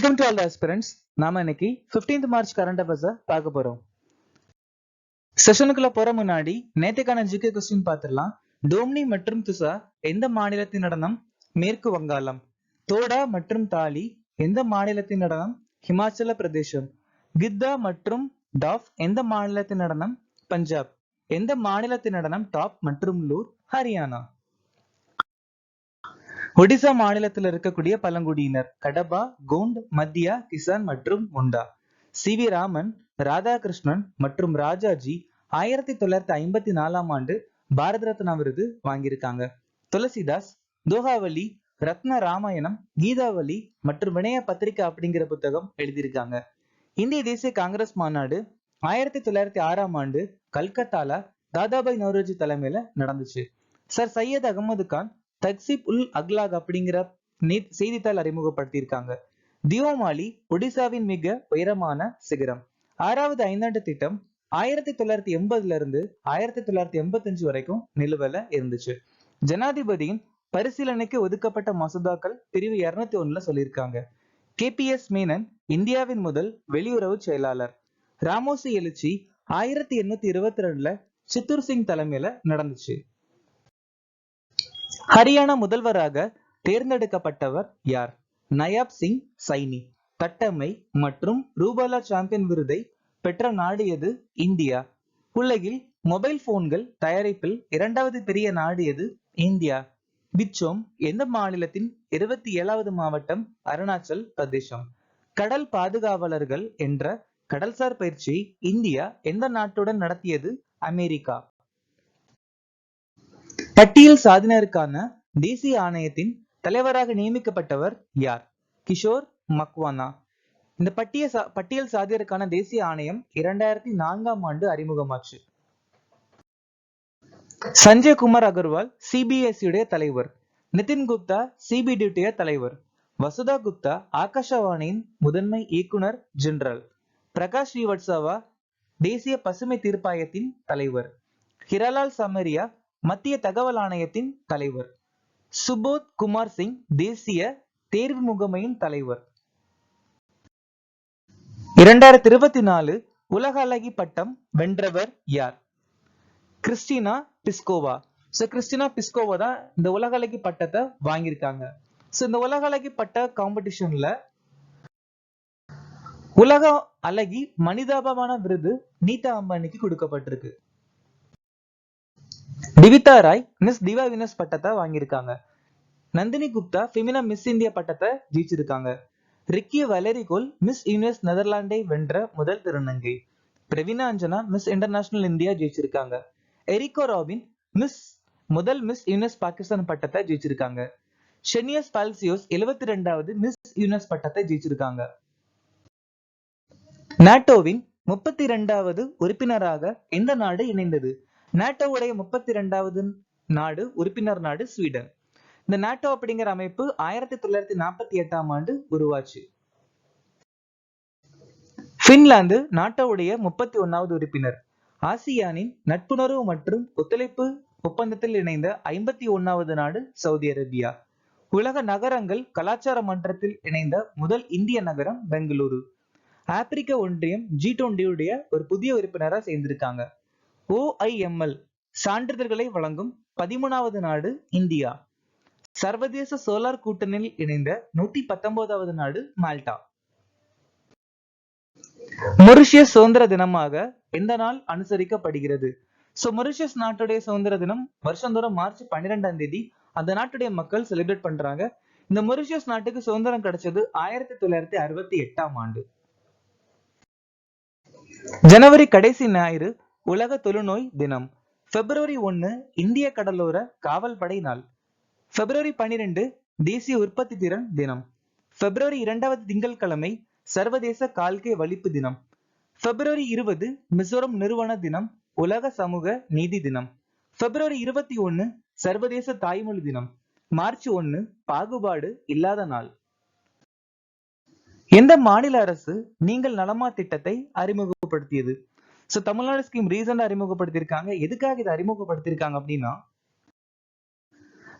Welcome to all the aspirants. நாம இன்னைக்கு 15th March current affairs பார்க்க போறோம். செஷனுக்குள்ள போற முன்னாடி நேத்துக்கான ஜிகே கொஸ்டின் பார்த்துடலாம். டோம்னி மற்றும் துசா எந்த மாநிலத்தின் நடனம்? மேற்கு வங்காளம். தோடா மற்றும் தாலி எந்த மாநிலத்தின் நடனம்? ஹிமாச்சல பிரதேசம். கித்தா மற்றும் டாஃப் எந்த மாநிலத்தின் நடனம்? பஞ்சாப். எந்த மாநிலத்தின் நடனம் டாப் மற்றும் லூர்? ஹரியானா. ஒடிசா மாநிலத்தில் இருக்கக்கூடிய பழங்குடியினர் கடபா, கோண்ட், மத்தியா, கிசான் மற்றும் முண்டா. சி வி ராமன், ராதாகிருஷ்ணன் மற்றும் ராஜாஜி 1954 ஆண்டு பாரத ரத்னா விருது வாங்கியிருக்காங்க. துளசிதாஸ் தோஹாவளி, ரத்ன ராமாயணம், கீதாவளி மற்றும் வினய பத்திரிகா அப்படிங்கிற புத்தகம் எழுதியிருக்காங்க. இந்திய தேசிய காங்கிரஸ் மாநாடு 1906 ஆண்டு கல்கத்தால தாதாபாய் நௌரோஜி தலைமையில நடந்துச்சு. சர் சையத் அகமது கான் தக்சீப் உல் அக்லாக் அப்படிங்கிற செய்தித்தாள் அறிமுகப்படுத்தியிருக்காங்க. தியோமாலி ஒடிசாவின் மிக உயரமான சிகரம். 6வது ஐந்தாண்டு திட்டம் 1980 இருந்து 1985 வரைக்கும் நிலுவையில இருந்துச்சு. ஜனாதிபதியின் பரிசீலனைக்கு ஒதுக்கப்பட்ட மசோதாக்கள் பிரிவு 201 சொல்லியிருக்காங்க. KPS மேனன் இந்தியாவின் முதல் வெளியுறவு செயலாளர். ராமோசி எழுச்சி 1822 சித்தூர் சிங் தலைமையில நடந்துச்சு. ஹரியானா முதல்வராக தேர்ந்தெடுக்கப்பட்டவர் யார்? நயாப் சிங் சைனி. தட்டம்மை மற்றும் ரூபாலா சாம்பியன் விருதை பெற்ற நாடு எது? இந்தியா. உலகில் மொபைல் போன்கள் தயாரிப்பில் 2வது பெரிய நாடு எது? இந்தியா. பிச்சோம் எந்த மாநிலத்தின் 27வது மாவட்டம்? அருணாச்சல் பிரதேசம். கடல் பாதுகாவலர்கள் என்ற கடல்சார் பயிற்சியை இந்தியா எந்த நாட்டுடன் நடத்தியது? அமெரிக்கா. பட்டியல் சாதனையருக்கான தேசிய ஆணையத்தின் தலைவராக நியமிக்கப்பட்டவர் யார்? கிஷோர் மக்வானா. இந்த பட்டியல் சாதனையருக்கான தேசிய ஆணையம் 2004 ஆண்டு அறிமுகமாச்சு. சஞ்சய் குமார் அகர்வால் CBSE உடைய தலைவர். நிதின் குப்தா CBD உடைய தலைவர். வசுதா குப்தா ஆகாஷவாணியின் முதன்மை இயக்குனர் ஜெனரல். பிரகாஷ் ஸ்ரீவத்சவா தேசிய பசுமை தீர்ப்பாயத்தின் தலைவர். ஹிராலால் சமரியா மத்திய தகவல் ஆணையத்தின் தலைவர். சுபோத் குமார் சிங் தேசிய தேர்வு முகமையின் தலைவர். 2024 உலக அழகி பட்டம் வென்றவர் யார்? Christina Pliskova. கிறிஸ்டினா பிஸ்கோவா தான் இந்த உலக அழகி பட்டத்தை வாங்கியிருக்காங்க. இந்த உலக அழகி பட்ட காம்படிஷன்ல உலக அழகி மனிதாபமான விருது நீதா அம்பானிக்கு கொடுக்கப்பட்டிருக்கு. திவிதா ராய் மிஸ் திவா வினஸ் பட்டத்தை வாங்கியிருக்காங்க. Nandini Gupta Femina miss India பட்டத்தை ஜெயிச்சிருக்காங்க. ரிக்கி வலரிகோல் மிஸ் யூனிவர்ஸ் நெதர்லாண்டை வென்ற முதல் திருநங்கை. Praveena Anjana miss international India ஜெயிச்சிருக்காங்க. எரிகோ ராபின் முதல் மிஸ் யூனிவர்ஸ் பாகிஸ்தான் பட்டத்தை ஜெயிச்சிருக்காங்க. ஷெனியஸ் பால்சியோஸ் 72வது மிஸ் யூனிவர்ஸ் பட்டத்தை ஜெயிச்சிருக்காங்க. நாட்டோவின் 32வது உறுப்பினராக எந்த நாடு இணைந்தது? நாட்டோவுடைய 32வது நாடு உறுப்பினர் நாடு ஸ்வீடன். இந்த நாட்டோ அப்படிங்கிற அமைப்பு 1948 ஆண்டு உருவாச்சு. பின்லாந்து நாட்டோவுடைய 31வது உறுப்பினர். ஆசியானின் நட்புணர்வு மற்றும் ஒத்துழைப்பு ஒப்பந்தத்தில் இணைந்த 51வது நாடு சவுதி அரேபியா. உலக நகரங்கள் கலாச்சார மன்றத்தில் இணைந்த முதல் இந்திய நகரம் பெங்களூரு. ஆப்பிரிக்க ஒன்றியம் G20 உடைய ஒரு புதிய உறுப்பினரா சேர்ந்திருக்காங்க. OIML சான்றிதழ்களை வழங்கும் 13வது நாடு இந்தியா. சர்வதேச சோலார் கூட்டணியில் இணைந்த 119வது நாடு மால்டா. மொரிஷியஸ் சுதந்திர தினமாக எந்த நாள் அனுசரிக்கப்படுகிறது? மொரிஷியஸ் நாட்டுடைய சுதந்திர தினம் வருஷந்தோறும் மார்ச் 12ஆம் தேதி அந்த நாட்டுடைய மக்கள் செலிப்ரேட் பண்றாங்க. இந்த மொரிஷியஸ் நாட்டுக்கு சுதந்திரம் கிடைச்சது 1968 ஆண்டு. ஜனவரி கடைசி ஞாயிறு உலக தொழுநோய் தினம். பிப்ரவரி 1 இந்திய கடலோர காவல்படை நாள். பிப்ரவரி 12 தேசிய உற்பத்தி திறன் தினம். பிப்ரவரி 2வது திங்கட்கிழமை சர்வதேச கால்கை வலிப்பு தினம். பிப்ரவரி 20 மிசோரம் நிறுவன தினம், உலக சமூக நீதி தினம். பிப்ரவரி 21 சர்வதேச தாய்மொழி தினம். மார்ச் 1 பாகுபாடு இல்லாத நாள். எந்த மாநில அரசு நீங்கள் நலமா திட்டத்தை அறிமுகப்படுத்தியது? தமிழ்நாடு ஸ்கீம் ரீசெண்டா அறிமுகப்படுத்தியிருக்காங்க. எதுக்காக இதை அறிமுகப்படுத்தியிருக்காங்க அப்படின்னா,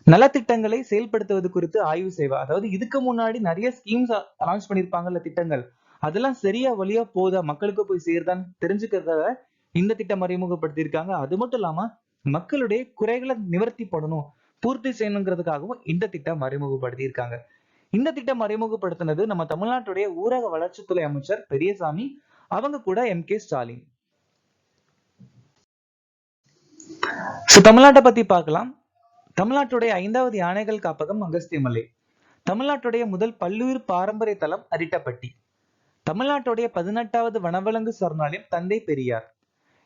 நலத்திட்டங்களை செயல்படுத்துவது குறித்து ஆய்வு செய்வா. அதாவது இதுக்கு முன்னாடி நிறைய ஸ்கீம்ஸ் லான்ச் பண்ணிருப்பாங்கல்ல திட்டங்கள், அதெல்லாம் சரியா வழியா போதா, மக்களுக்கு போய் சேருதான்னு தெரிஞ்சுக்கிறதுக்காக இந்த திட்டம் அறிமுகப்படுத்தியிருக்காங்க. அது மட்டும் இல்லாம மக்களுடைய குறைகளை நிவர்த்தி பண்ணணும், பூர்த்தி செய்யணுங்கிறதுக்காகவும் இந்த திட்டம் அறிமுகப்படுத்தியிருக்காங்க. இந்த திட்டம் அறிமுகப்படுத்தினது நம்ம தமிழ்நாட்டுடைய ஊரக வளர்ச்சித்துறை அமைச்சர் பெரியசாமி, அவங்க கூட MK ஸ்டாலின். தமிழ்நாட்டை பத்தி பார்க்கலாம். தமிழ்நாட்டுடைய 5வது யானைகள் காப்பகம் அகஸ்தியமலை. தமிழ்நாட்டுடைய முதல் பல்லுயிர் பாரம்பரிய தலம் அரிட்டப்பட்டி. தமிழ்நாட்டுடைய 18வது வனவிலங்கு சரணாலயம் தந்தை பெரியார்.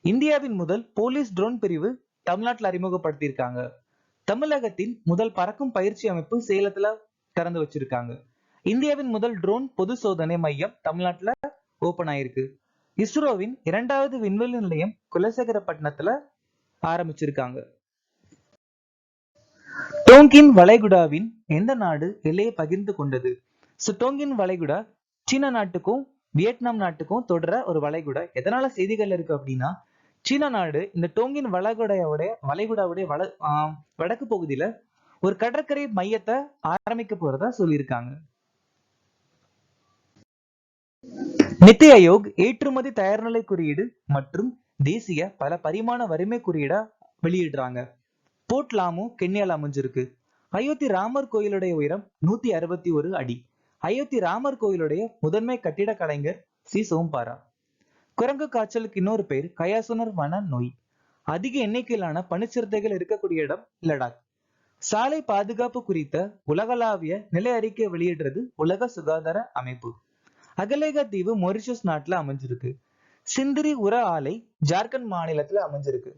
இந்தியாவின் முதல் போலீஸ் ட்ரோன் பிரிவு தமிழ்நாட்டில் அறிமுகப்படுத்தியிருக்காங்க. தமிழகத்தின் முதல் பறக்கும் பயிற்சி அமைப்பு சேலத்துல திறந்து வச்சிருக்காங்க. இந்தியாவின் முதல் ட்ரோன் பொது சோதனை மையம் தமிழ்நாட்டுல ஓபன் ஆயிருக்கு. இஸ்ரோவின் 2வது விண்வெளி நிலையம் குலசேகரப்பட்டினத்துல ஆரம்பிச்சிருக்காங்க. டோங்கின் வளைகுடாவின் எந்த நாடு எல்லையை பகிர்ந்து கொண்டது? டோங்கின் வளைகுடா சீனா நாட்டுக்கும் வியட்நாம் நாட்டுக்கும் தொடர ஒரு வளைகுடா. எதனால செய்திகள் இருக்கு அப்படின்னா, சீனா நாடு இந்த டோங்கின் வளைகுடாவுடைய வடக்கு பகுதியில ஒரு கடற்கரை மையத்தை ஆரம்பிக்க போறதா சொல்லியிருக்காங்க. நித்தி ஆயோக் ஏற்றுமதி தயார்நிலை குறியீடு மற்றும் தேசிய பல பரிமாண வறுமை குறியீடா வெளியிடுறாங்க. போர்ட் லாமு கென்யால அமைஞ்சிருக்கு. அயோத்தி ராமர் கோயிலுடைய உயரம் 161 அடி. அயோத்தி ராமர் கோயிலுடைய முதன்மை கட்டிட கலைஞர் சி சோம்பாரா. குரங்கு காய்ச்சலுக்கு இன்னொரு பேர் கயாசுனர் வன நோய். அதிக எண்ணிக்கையிலான பனிச்சிறுத்தைகள் இருக்கக்கூடிய இடம் லடாக். சாலை பாதுகாப்பு குறித்த உலகளாவிய நிலை அறிக்கை வெளியிடுறது உலக சுகாதார அமைப்பு. அகலேகா தீவு மொரிஷியஸ் நாட்டுல அமைஞ்சிருக்கு. சிந்திரி உர ஆலை ஜார்க்கண்ட் மாநிலத்துல அமைஞ்சிருக்கு.